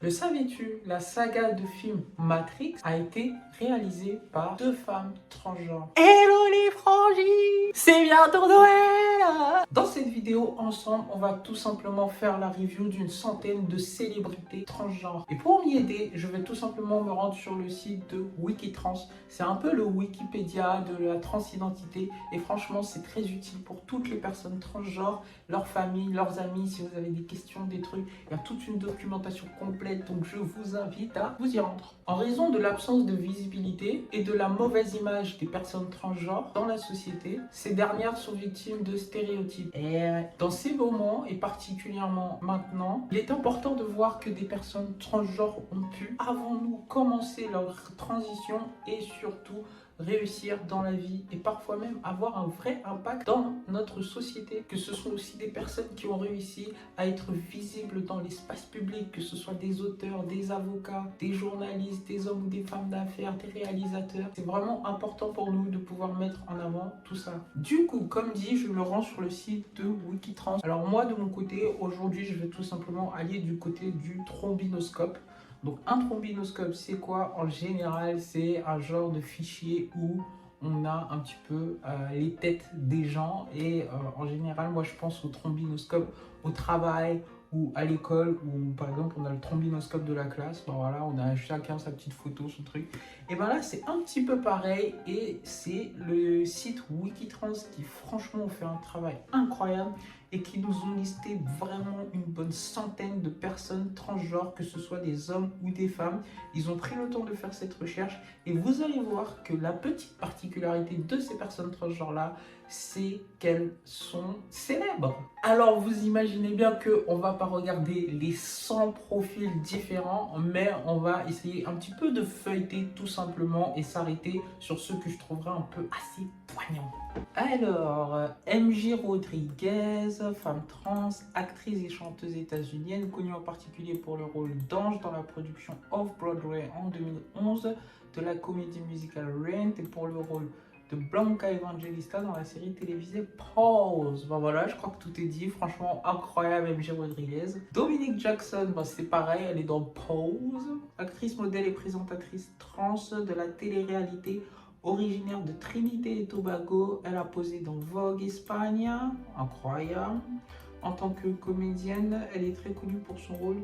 Le savais-tu, la saga de films Matrix a été réalisée par deux femmes transgenres. Hello les frangines, c'est bientôt Noël. Dans cette vidéo, ensemble, on va tout simplement faire la review d'une centaine de célébrités transgenres. Et pour m'y aider, je vais tout simplement me rendre sur le site de Wikitrans. C'est un peu le Wikipédia de la transidentité et franchement, c'est très utile pour toutes les personnes transgenres, leurs familles, leurs amis. Si vous avez des questions, des trucs, il y a toute une documentation complète. Donc je vous invite à vous y rendre. En raison de l'absence de visibilité et de la mauvaise image des personnes transgenres dans la société, ces dernières sont victimes de stéréotypes. Et dans ces moments, et particulièrement maintenant, il est important de voir que des personnes transgenres ont pu, avant nous, commencer leur transition et surtout réussir dans la vie et parfois même avoir un vrai impact dans notre société. Que ce sont aussi des personnes qui ont réussi à être visibles dans l'espace public, que ce soit des auteurs, des avocats, des journalistes, des hommes ou des femmes d'affaires, des réalisateurs. C'est vraiment important pour nous de pouvoir mettre en avant tout ça. Du coup, comme dit, je me rends sur le site de Wikitrans. Alors moi, de mon côté, aujourd'hui, je vais tout simplement aller du côté du trombinoscope. Donc un trombinoscope, c'est quoi? En général, c'est un genre de fichier où on a un petit peu les têtes des gens et en général, moi je pense au trombinoscope au travail ou à l'école où par exemple on a le trombinoscope de la classe, ben voilà, on a chacun sa petite photo, son truc. Et ben là c'est un petit peu pareil et c'est le site Wikitrans qui franchement fait un travail incroyable et qui nous ont listé vraiment une bonne centaine de personnes transgenres, que ce soit des hommes ou des femmes. Ils ont pris le temps de faire cette recherche et vous allez voir que la petite particularité de ces personnes transgenres-là, c'est qu'elles sont célèbres. Alors vous imaginez bien qu'on ne va pas regarder les 100 profils différents, mais on va essayer un petit peu de feuilleter tout simplement et s'arrêter sur ceux que je trouverai un peu assez poignants. Alors, MJ Rodriguez, femme trans, actrice et chanteuse états-unienne, connue en particulier pour le rôle d'Ange dans la production Off-Broadway en 2011 de la comédie musicale Rent et pour le rôle de Blanca Evangelista dans la série télévisée Pose. Ben voilà, je crois que tout est dit. Franchement, incroyable MJ Rodriguez. Dominique Jackson, ben c'est pareil, elle est dans Pose. Actrice, modèle et présentatrice trans de la télé-réalité. Originaire de Trinité et Tobago, elle a posé dans Vogue España, incroyable. En tant que comédienne, elle est très connue pour son rôle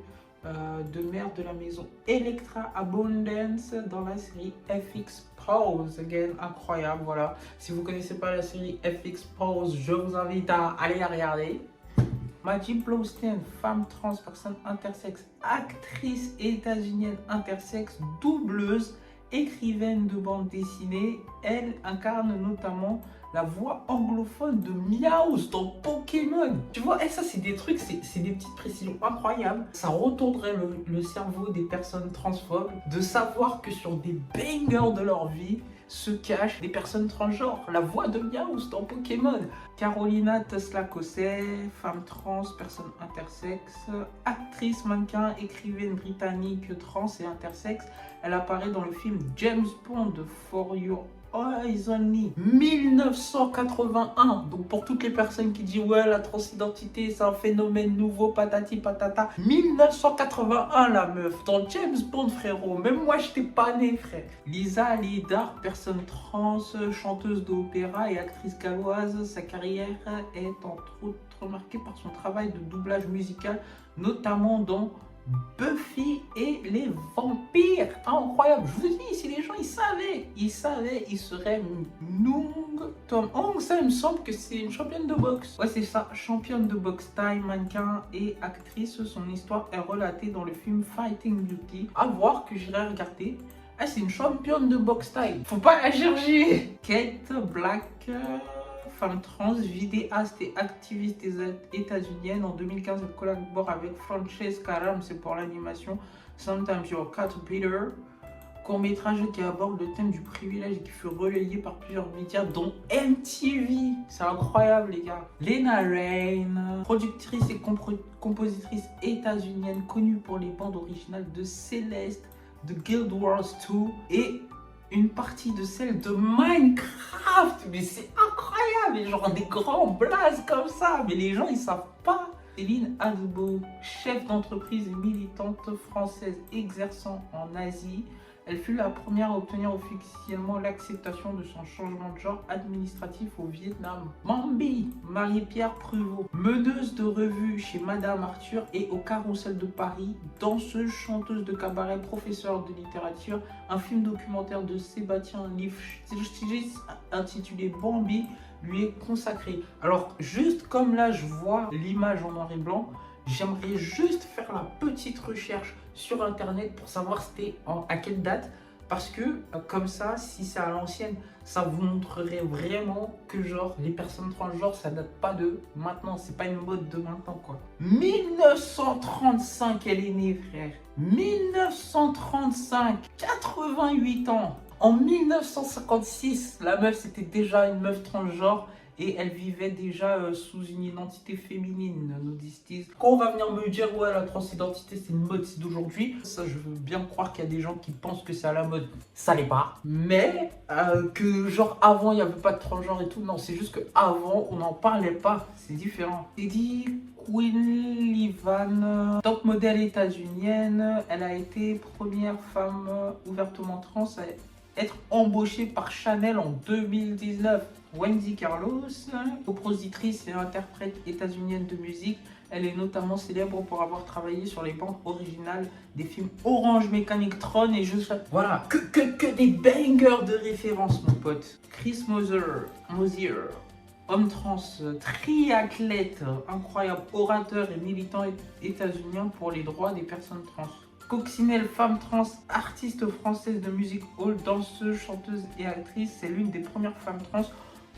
de mère de la maison Electra Abundance dans la série FX Pose. Again, incroyable, voilà. Si vous ne connaissez pas la série FX Pose, je vous invite à aller la regarder. Maggie Blomstein, femme trans, personne intersexe, actrice états-unienne intersexe, doubleuse, écrivaine de bande dessinée. Elle incarne notamment la voix anglophone de Meowth dans Pokémon. Tu vois, et ça c'est des trucs, c'est des petites précisions incroyables. Ça retournerait le cerveau des personnes transphobes de savoir que sur des bangers de leur vie se cachent des personnes transgenres. La voix de Meowth dans Pokémon. Carolina Tesla-Cossé, femme trans, personne intersexe, actrice, mannequin, écrivaine britannique trans et intersexe. Elle apparaît dans le film James Bond For Your Eyes Only 1981. Donc pour toutes les personnes qui disent ouais la transidentité c'est un phénomène nouveau patati patata, 1981 la meuf dans James Bond frérot, même moi j'étais pas né frère. Lisa Alidar, personne trans, chanteuse d'opéra et actrice galloise. Sa carrière est entre autres remarquée par son travail de doublage musical, notamment dans Buffy et les vampires. Incroyable, je vous dis, si les gens ils savaient, ils seraient Nung Tom Hong. Ça il me semble que c'est une championne de boxe. Ouais c'est ça, championne de boxe thaï, mannequin et actrice. Son histoire est relatée dans le film Fighting Beauty. À voir, que j'irai regarder. Ah c'est une championne de boxe thaï, faut pas la chercher. Kate Black, femme trans, vidéaste et activiste états-unienne. En 2015, elle collabore avec Francesca Rams pour l'animation Sometimes You're Caterpillar, court-métrage qui aborde le thème du privilège et qui fut relayé par plusieurs médias dont MTV. C'est incroyable les gars. Lena Raine, productrice et compositrice états-unienne connue pour les bandes originales de Céleste, de Guild Wars 2 et une partie de celle de Minecraft. Mais c'est incroyable, genre des grands blazes comme ça, mais les gens ils savent pas Céline Adbo, chef d'entreprise et militante française exerçant en Asie, elle fut la première à obtenir officiellement l'acceptation de son changement de genre administratif au Vietnam. Mambi, Marie-Pierre Pruvot, meneuse de revue chez Madame Arthur et au Carrousel de Paris, danseuse, chanteuse de cabaret, professeure de littérature, un film documentaire de Sébastien Lifshitz intitulé Bambi lui est consacré. Alors, juste comme là je vois l'image en noir et blanc, j'aimerais juste faire la petite recherche sur internet pour savoir c'était à quelle date, parce que comme ça, si c'est à l'ancienne, ça vous montrerait vraiment que genre les personnes transgenres ça date pas de maintenant, c'est pas une mode de maintenant quoi. 1935 elle est née frère, 1935, 88 ans. En 1956 la meuf c'était déjà une meuf transgenre. Et elle vivait déjà sous une identité féminine, nous disent-ils. Quand on va venir me dire, ouais, la transidentité, c'est une mode, c'est d'aujourd'hui, ça, je veux bien croire qu'il y a des gens qui pensent que c'est à la mode. Ça l'est pas. Mais que, genre, avant, il n'y avait pas de transgenre et tout, non, c'est juste qu'avant, on n'en parlait pas. C'est différent. Eddie Quillivan, top modèle états-unienne, elle a été première femme ouvertement trans à être embauchée par Chanel en 2019. Wendy Carlos, compositrice et interprète états-unienne de musique, elle est notamment célèbre pour avoir travaillé sur les bandes originales des films Orange Mécanique, Tron et je sais. Voilà, que des bangers de référence, mon pote. Chris Mosier, homme trans, triathlète, incroyable, orateur et militant états-unien pour les droits des personnes trans. Coccinelle, femme trans, artiste française de musique hall, danseuse, chanteuse et actrice, c'est l'une des premières femmes trans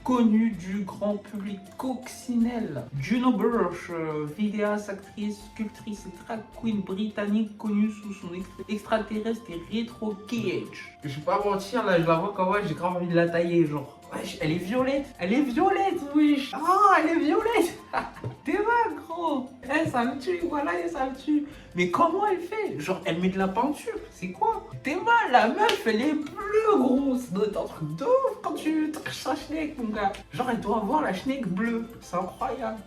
connue du grand public. Coccinelle, Juno Burch, vidéaste, actrice, sculptrice et drag queen britannique connue sous son extraterrestre et rétro cage. Je vais pas mentir, là je la vois comme moi, j'ai grave envie de la tailler, genre. Wesh, elle est violette, wesh. Oh, elle est violette. T'es mal, gros. Ça me tue, voilà, ça me tue. Mais comment elle fait? Genre, elle met de la peinture, c'est quoi? T'es mal, la meuf, elle est bleue, gros. Ça doit être un truc de ouf quand tu triches sa schneck, mon gars. Genre, elle doit avoir la schneck bleue, c'est incroyable.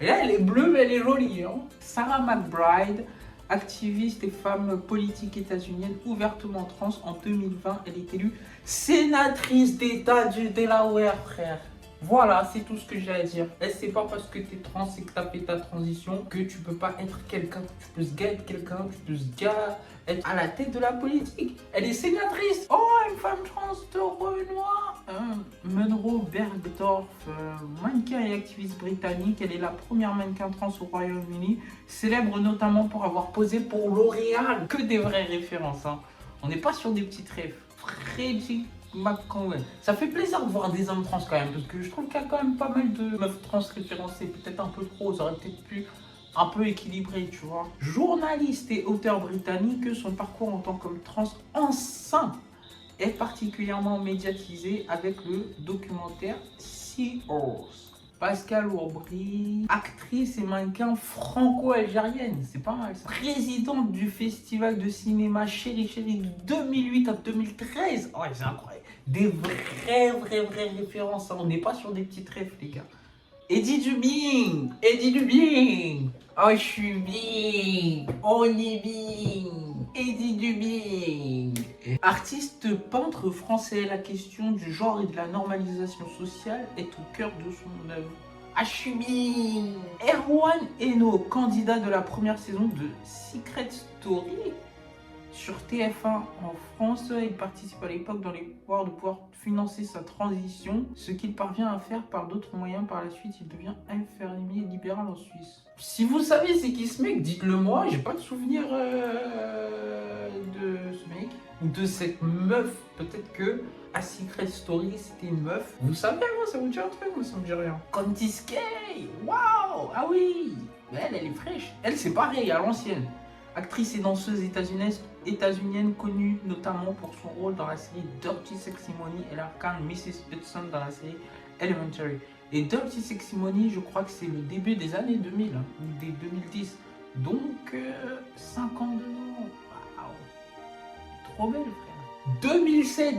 Et là, elle est bleue, mais elle est jolie, hein. Sarah McBride, activiste et femme politique états-unienne ouvertement trans, en 2020, elle est élue sénatrice d'État du Delaware, frère. Voilà, c'est tout ce que j'ai à dire. Et c'est pas parce que t'es trans et que t'as fait ta transition que tu peux pas être quelqu'un. Tu peux se gars être quelqu'un, tu peux se gars être à la tête de la politique. Elle est sénatrice. Oh, une femme trans de Renoir. Munro Bergdorf, mannequin et activiste britannique. Elle est la première mannequin trans au Royaume-Uni, célèbre notamment pour avoir posé pour L'Oréal. Que des vraies références, hein. On n'est pas sur des petites rêves. Frederick McCowan. Ça fait plaisir de voir des hommes trans quand même, parce que je trouve qu'il y a quand même pas mal de meufs trans référencées, peut-être un peu trop, ça aurait peut-être pu un peu équilibré, tu vois. Journaliste et auteur britannique, son parcours en tant que trans enceinte est particulièrement médiatisé avec le documentaire Sea-Horse. Pascal Aubry, actrice et mannequin franco-algérienne, c'est pas mal ça. Présidente du festival de cinéma Chéri Chéri de 2008 à 2013. Ouais, c'est incroyable. Des vraies références. On n'est pas sur des petites rêves, les gars. Eddie Dubing. Oh, je suis bien. On est bien. Eddie Dubing. Artiste peintre français, la question du genre et de la normalisation sociale est au cœur de son œuvre. Achubin. Erwan Eno, candidat de la première saison de Secret Story sur TF1 en France. Il participe à l'époque dans l'espoir de pouvoir financer sa transition, ce qu'il parvient à faire par d'autres moyens. Par la suite, il devient infirmier libéral en Suisse. Si vous savez c'est qui ce mec, dites-le moi, j'ai pas de souvenir de ce mec ou de cette meuf. Peut-être que à Secret Story c'était une meuf. Vous savez, moi ça vous dit un truc, moi ça me dit rien. Candice Kay, waouh, ah oui, mais elle est fraîche. Elle c'est pareil à l'ancienne. Actrice et danseuse états-unienne connue notamment pour son rôle dans la série Dirty Sexy Money. Elle incarne Mrs. Hudson dans la série Elementary. Et Dirty Sexy Money, je crois que c'est le début des années 2000, hein, ou des 2010. Donc, 5 ans de nom. Waouh. Trop belle, frère.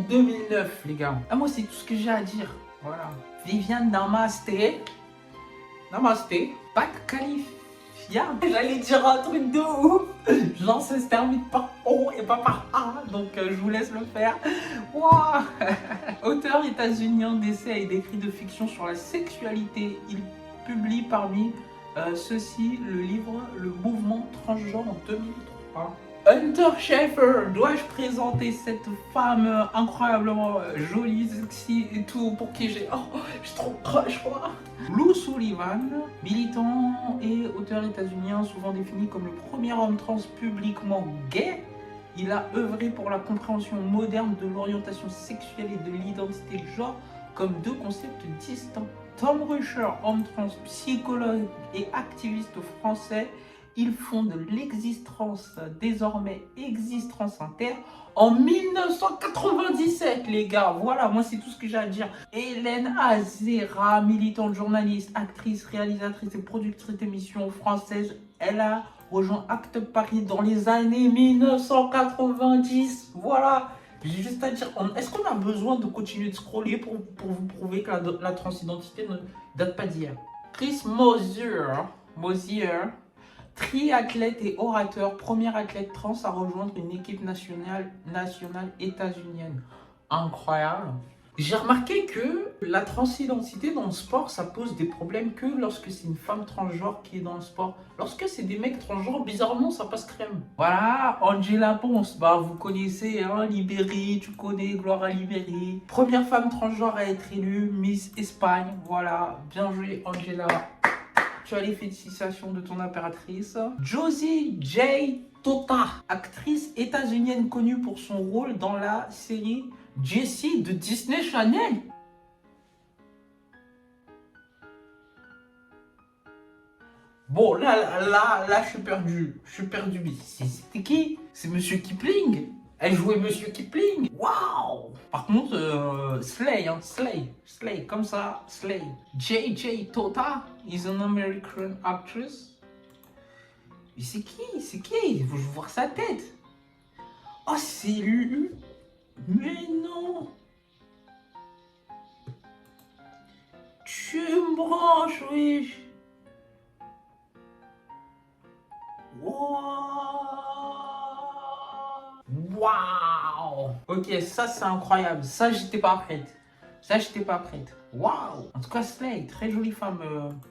2007-2009, les gars. Ah, moi, c'est tout ce que j'ai à dire. Voilà. Viviane Namasté. Namasté. Pas de fier. J'allais dire un truc de ouf. Genre, ça se termine par O et pas par A. Donc, je vous laisse le faire. Waouh. Auteur états-unien d'essais et d'écrits de fiction sur la sexualité. Il publie parmi ceux-ci le livre Le mouvement transgenre en 2003. Hunter Schafer, dois-je présenter cette femme incroyablement jolie, sexy et tout, pour qui j'ai trop crush quoi. Lou Sullivan, militant et auteur états-unien souvent défini comme le premier homme trans publiquement gay, il a œuvré pour la compréhension moderne de l'orientation sexuelle et de l'identité de genre comme deux concepts distincts. Tom Ruscher, homme trans, psychologue et activiste français, il fonde l'existence, désormais Existence Inter, en 1997, les gars. Voilà, moi c'est tout ce que j'ai à dire. Hélène Azera, militante, journaliste, actrice, réalisatrice et productrice d'émissions françaises. Elle a rejoint Acte Paris dans les années 1990. Voilà. J'ai juste à dire, est-ce qu'on a besoin de continuer de scroller pour vous prouver que la transidentité ne date pas d'hier? Chris Mosier, triathlète et orateur, premier athlète trans à rejoindre une équipe nationale états-unienne. Incroyable. J'ai remarqué que la transidentité dans le sport, ça pose des problèmes que lorsque c'est une femme transgenre qui est dans le sport. Lorsque c'est des mecs transgenres, bizarrement, ça passe crème. Voilà, Angela Ponce, bah vous connaissez, hein, Libéry, tu connais, Gloire à Libéry. Première femme transgenre à être élue, Miss Espagne, voilà, bien joué Angela. Tu as les félicitations de ton impératrice. Josie J. Tota, actrice états-unienne connue pour son rôle dans la série Jessie de Disney Channel. Bon, là, je suis perdu. Mais c'était qui? C'est Monsieur Kipling. Elle jouait Monsieur Kipling. Waouh! Par contre, Slay, comme ça, Slay. J.J. Tota is an American actress. Mais c'est qui? Faut voir sa tête. Oh, c'est lui. Mais non. Tu me branches, oui. Waouh! Ok, ça c'est incroyable. Ça, j'étais pas prête. Waouh! En tout cas, Slay, très jolie femme,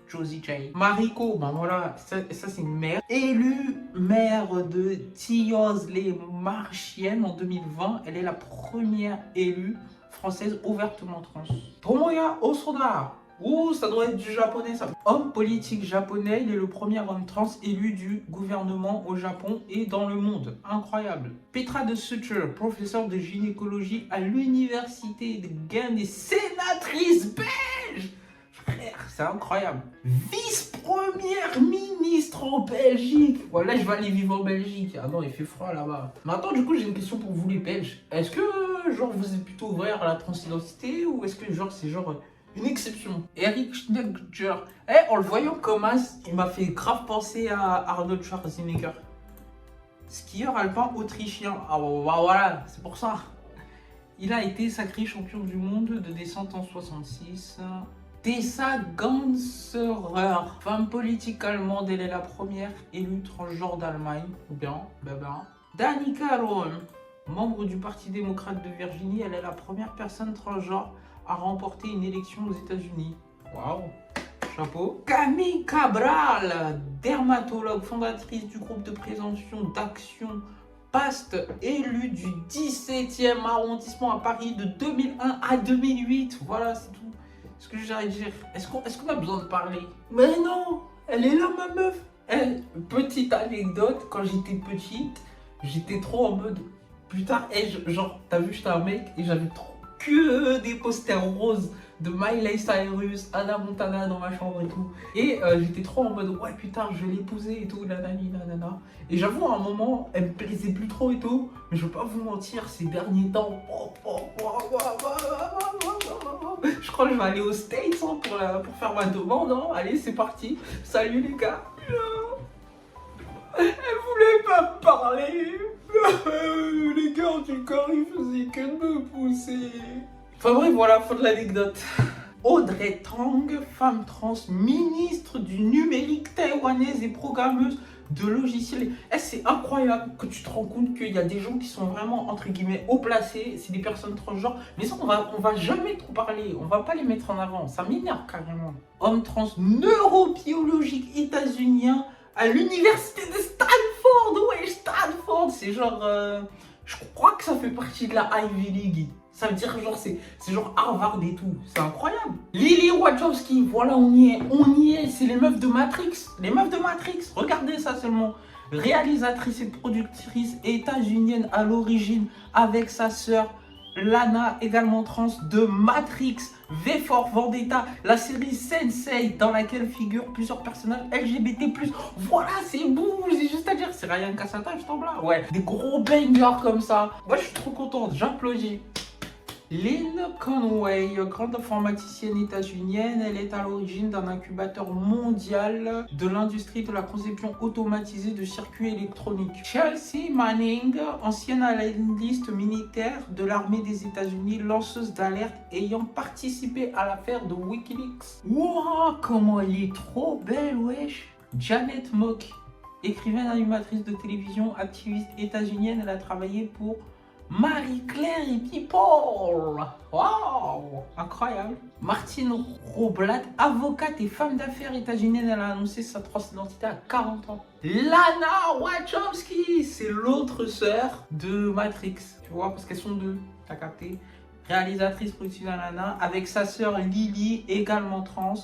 Josie J. Mariko, ben voilà, ça c'est une mère. Élue maire de Thios-les-Marchiennes en 2020, elle est la première élue française ouvertement trans. Tomoya Osoda. Ouh, ça doit être du japonais ça. Homme politique japonais, il est le premier homme trans élu du gouvernement au Japon et dans le monde. Incroyable. Petra de Sutter, professeure de gynécologie à l'université de Gand et sénatrice belge. Frère, c'est incroyable. Vice-première ministre en Belgique. Voilà, je vais aller vivre en Belgique. Ah non, il fait froid là-bas. Mais attends, du coup, j'ai une question pour vous les Belges. Est-ce que, genre, vous êtes plutôt ouvert à la transidentité ou est-ce que, genre, c'est genre... une exception. Eric Schneider. En le voyant comme as, il m'a fait grave penser à Arnold Schwarzenegger. Skieur alpin autrichien. Ah bah voilà, c'est pour ça. Il a été sacré champion du monde de descente en 66. Tessa Ganserer, femme politique allemande, elle est la première élue transgenre d'Allemagne. Bien. Danica Roem, membre du Parti démocrate de Virginie, elle est la première personne transgenre à remporter une élection aux États-Unis. Waouh, chapeau. Camille Cabral, dermatologue, fondatrice du groupe de prévention d'action PAST, élue du 17e arrondissement à Paris de 2001 à 2008. Voilà, c'est tout ce que j'ai à dire. Est-ce qu'on a besoin de parler? Mais non, elle est là ma meuf. Petite anecdote, quand j'étais petite, j'étais trop en mode putain, genre, t'as vu, j'étais un mec et j'avais trop que des posters roses de Miley Cyrus, Hannah Montana dans ma chambre et tout. Et j'étais trop en mode ouais putain, je vais l'épouser et tout, nanani nanana. Et j'avoue, à un moment, elle me plaisait plus trop et tout. Mais je veux pas vous mentir, ces derniers temps, je crois que je vais aller aux States hein, pour faire ma demande. Hein. Allez, c'est parti. Salut les gars. Elle voulait pas me parler. Les gardes du corps, ils faisaient que de me pousser. Enfin bref, voilà, fin de l'anecdote. Audrey Tang, femme trans, ministre du numérique taïwanaise et programmeuse de logiciels. C'est incroyable que tu te rends compte qu'il y a des gens qui sont vraiment, entre guillemets, haut placés. C'est des personnes transgenres. Mais ça, on va jamais trop parler. On va pas les mettre en avant. Ça m'énerve carrément. Homme trans neurobiologique états-unien à l'université de Stanford. Ouais, Stanford. C'est genre... je crois que ça fait partie de la Ivy League. Ça veut dire genre c'est genre Harvard et tout. C'est incroyable. Lily Wachowski, voilà, on y est. C'est les meufs de Matrix. Les meufs de Matrix. Regardez ça seulement. Réalisatrice et productrice états-unienne à l'origine avec sa sœur Lana, également trans, de Matrix, V for Vendetta, la série Sense8 dans laquelle figurent plusieurs personnages LGBT+. Voilà, c'est beau, j'ai juste à dire, c'est Ryan Cassata, je tombe là. Ouais, des gros bangers comme ça. Moi, je suis trop contente, j'applaudis. Lynn Conway, grande informaticienne états-unienne, elle est à l'origine d'un incubateur mondial de l'industrie de la conception automatisée de circuits électroniques. Chelsea Manning, ancienne analyste militaire de l'armée des États-Unis, lanceuse d'alerte ayant participé à l'affaire de Wikileaks. Wow, comment elle est trop belle, wesh! Janet Mock, écrivaine animatrice de télévision, activiste états-unienne, elle a travaillé pour Marie-Claire et People. Waouh, incroyable. Martine Roblat, avocate et femme d'affaires états-unienne, elle a annoncé sa transidentité à 40 ans. Lana Wachowski, c'est l'autre sœur de Matrix, tu vois, parce qu'elles sont deux, t'as capté. Réalisatrice productive Lana, avec sa sœur Lily, également trans,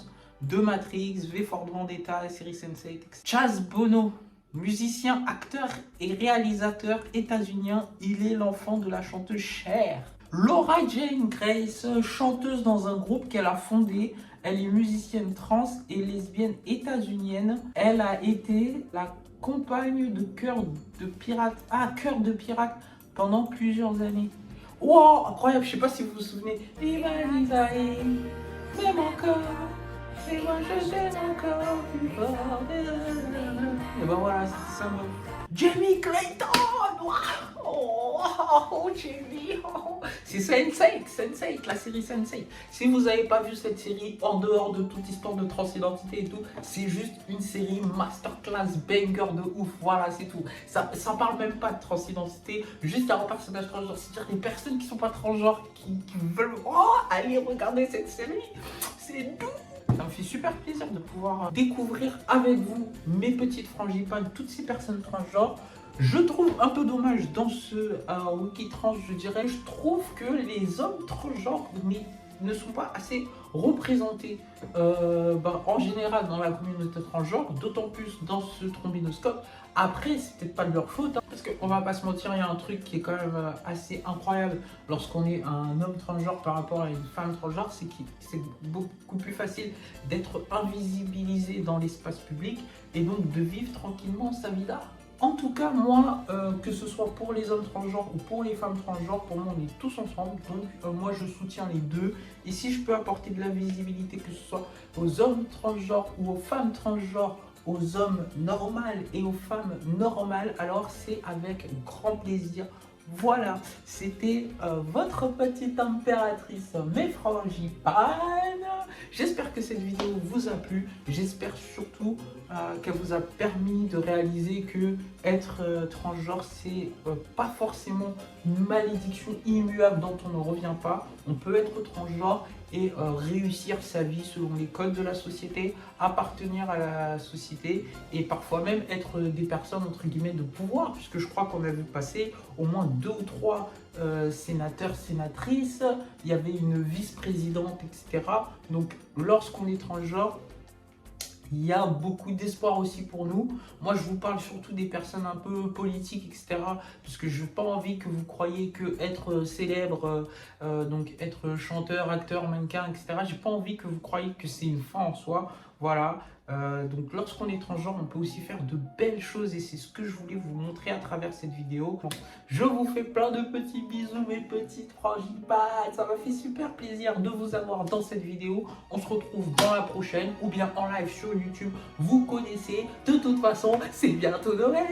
de Matrix, V for Vendetta, la série Sense8. Chaz Bono, musicien, acteur et réalisateur états-unien, il est l'enfant de la chanteuse Cher. Laura Jane Grace, chanteuse dans un groupe qu'elle a fondé, elle est musicienne trans et lesbienne états-unienne. Elle a été la compagne de Cœur de Pirate pendant plusieurs années. Wow, incroyable, je sais pas si vous vous souvenez. C'est mon corps. Et moi je t'aime encore plus fort. Et ben voilà, c'était ça. Jamie Clayton. Oh, Jamie. Oh. C'est Sense8, la série Sense8. Si vous n'avez pas vu cette série, en dehors de toute histoire de transidentité et tout, c'est juste une série masterclass banger de ouf. Voilà, c'est tout. Ça parle même pas de transidentité, juste un personnage transgenre. C'est-à-dire les personnes qui sont pas transgenres, qui veulent aller regarder cette série. C'est doux. Ça me fait super plaisir de pouvoir découvrir avec vous, mes petites frangipanes, toutes ces personnes transgenres. Je trouve un peu dommage dans ce Wikitrans, je dirais, je trouve que les hommes transgenres ne sont pas assez représentés en général dans la communauté transgenre, d'autant plus dans ce trombinoscope. Après, c'est peut-être pas de leur faute, hein, parce qu'on va pas se mentir, il y a un truc qui est quand même assez incroyable lorsqu'on est un homme transgenre par rapport à une femme transgenre, c'est que c'est beaucoup plus facile d'être invisibilisé dans l'espace public et donc de vivre tranquillement sa vie d'art. En tout cas, moi, que ce soit pour les hommes transgenres ou pour les femmes transgenres, pour moi, on est tous ensemble. Donc, moi, je soutiens les deux. Et si je peux apporter de la visibilité, que ce soit aux hommes transgenres ou aux femmes transgenres, aux hommes normales et aux femmes normales, alors c'est avec grand plaisir. Voilà, c'était votre petite impératrice, mes frangipanes. J'espère que cette vidéo vous a plu. J'espère surtout qu'elle vous a permis de réaliser que être transgenre, c'est pas forcément une malédiction immuable dont on ne revient pas. On peut être transgenre et réussir sa vie selon les codes de la société, appartenir à la société et parfois même être des personnes entre guillemets de pouvoir, puisque je crois qu'on a vu passer au moins 2 ou 3 sénateurs, sénatrices, il y avait une vice-présidente, etc. Donc lorsqu'on est transgenre, il y a beaucoup d'espoir aussi pour nous. Moi, je vous parle surtout des personnes un peu politiques, etc. Parce que je n'ai pas envie que vous croyiez que être célèbre, donc être chanteur, acteur, mannequin, etc. J'ai pas envie que vous croyiez que c'est une fin en soi. Voilà. Donc lorsqu'on est transgenre, on peut aussi faire de belles choses et c'est ce que je voulais vous montrer à travers cette vidéo. Je vous fais plein de petits bisous, mes petites frangipanes. Ça m'a fait super plaisir de vous avoir dans cette vidéo. On se retrouve dans la prochaine ou bien en live sur YouTube. Vous connaissez, de toute façon, c'est bientôt Noël.